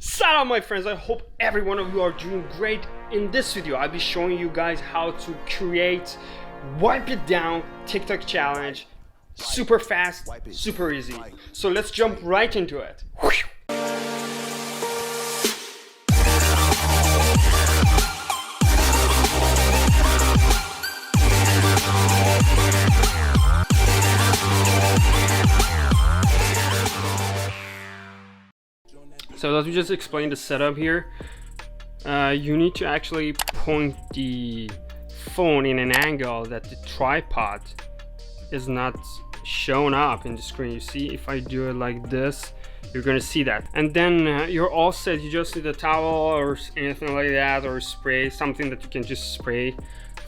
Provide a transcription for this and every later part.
Salam my friends, I hope every one of you are doing great. In this video I'll be showing you guys how to create wipe it down TikTok challenge super fast, super easy. So let's jump right into it. So let me just explain the setup here. You need to actually point the phone in an angle that the tripod is not shown up in the screen. You see, if I do it like this, you're gonna see that. And then you're all set. You just need a towel or anything like that, or spray, something that you can just spray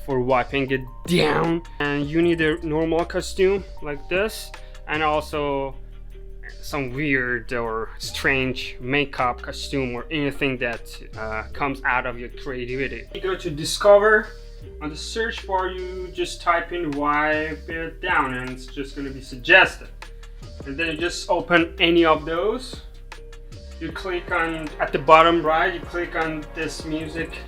for wiping it down. And you need a normal costume like this, and also some weird or strange makeup costume or anything that comes out of your creativity. You go to discover. On the search bar you just type in wipe it down and it's just going to be suggested, and then you just open any of those. You click on, at the bottom right, you click on this music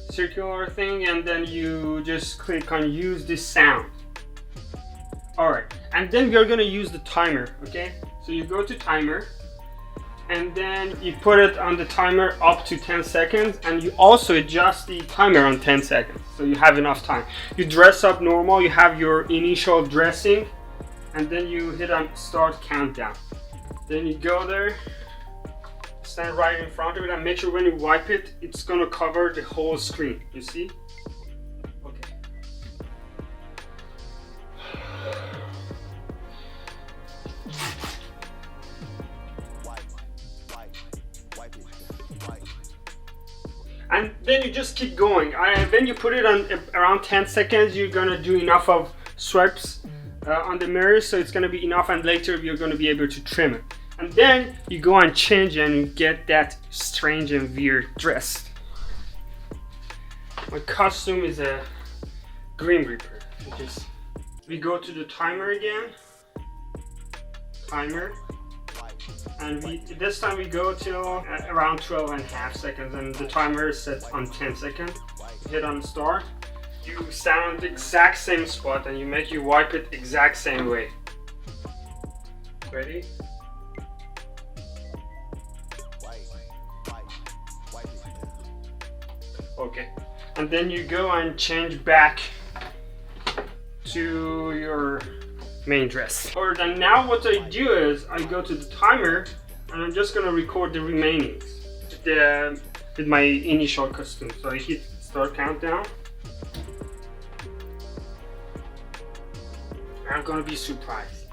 circular thing, and then you just click on use this sound. Alright, and then we're going to use the timer. Okay, so you go to timer and then you put it on the timer up to 10 seconds, and you also adjust the timer on 10 seconds so you have enough time. You dress up normal, you have your initial dressing, and then you hit on start countdown. Then you go there, stand right in front of it, and make sure when you wipe it, it's gonna cover the whole screen. You see? Okay. And then you just keep going. When you put it on around 10 seconds, you're gonna do enough of swipes on the mirror, so it's gonna be enough, and later you're gonna be able to trim it. And then you go and change and you get that strange and weird dress. My costume is a Grim Reaper. We go to the timer again. Timer. And this time we go till around 12.5 seconds, and the timer is set on 10 seconds. Hit on start. You stand on the exact same spot and you make you wipe it exact same way. Ready? Okay. And then you go and change back to your main dress. Alright, and now what I do is I go to the timer and I'm just gonna record the remainings with my initial costume. So I hit start countdown. I'm gonna be surprised.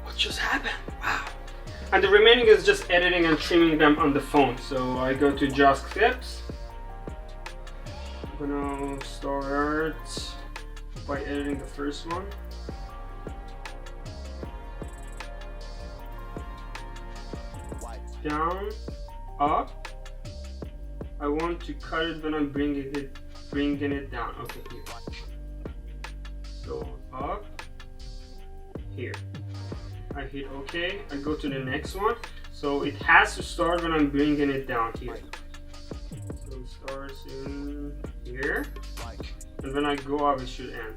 What just happened? Wow. And the remaining is just editing and trimming them on the phone. So I go to just clips. I'm gonna start by editing the first one. Down, up. I want to cut it when I'm bringing it down. Okay, here. So up, here. I hit OK. I go to the next one. So it has to start when I'm bringing it down here. So it starts in here, and when I go up, it should end.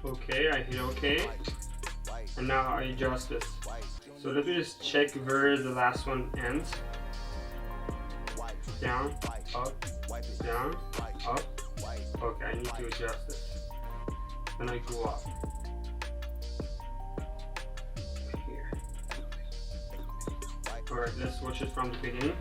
Okay, I hit OK, and now I adjust this. So let me just check where the last one ends. Down, up, down, up. Okay, I need to adjust this. Then I go up. Here. Alright, let's watch it from the beginning.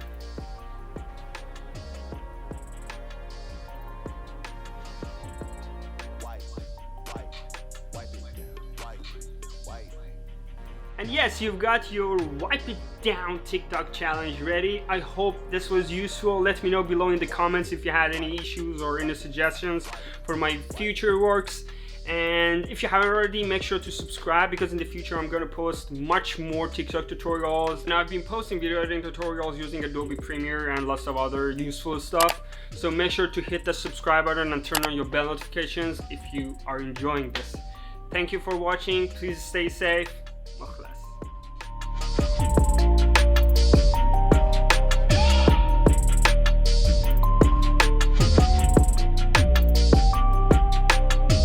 And yes, you've got your wipe it down TikTok challenge ready. I hope this was useful. Let me know below in the comments if you had any issues or any suggestions for my future works. And if you haven't already, make sure to subscribe, because in the future I'm going to post much more TikTok tutorials. Now I've been posting video editing tutorials using Adobe Premiere and lots of other useful stuff. So make sure to hit the subscribe button and turn on your bell notifications if you are enjoying this. Thank you for watching. Please stay safe.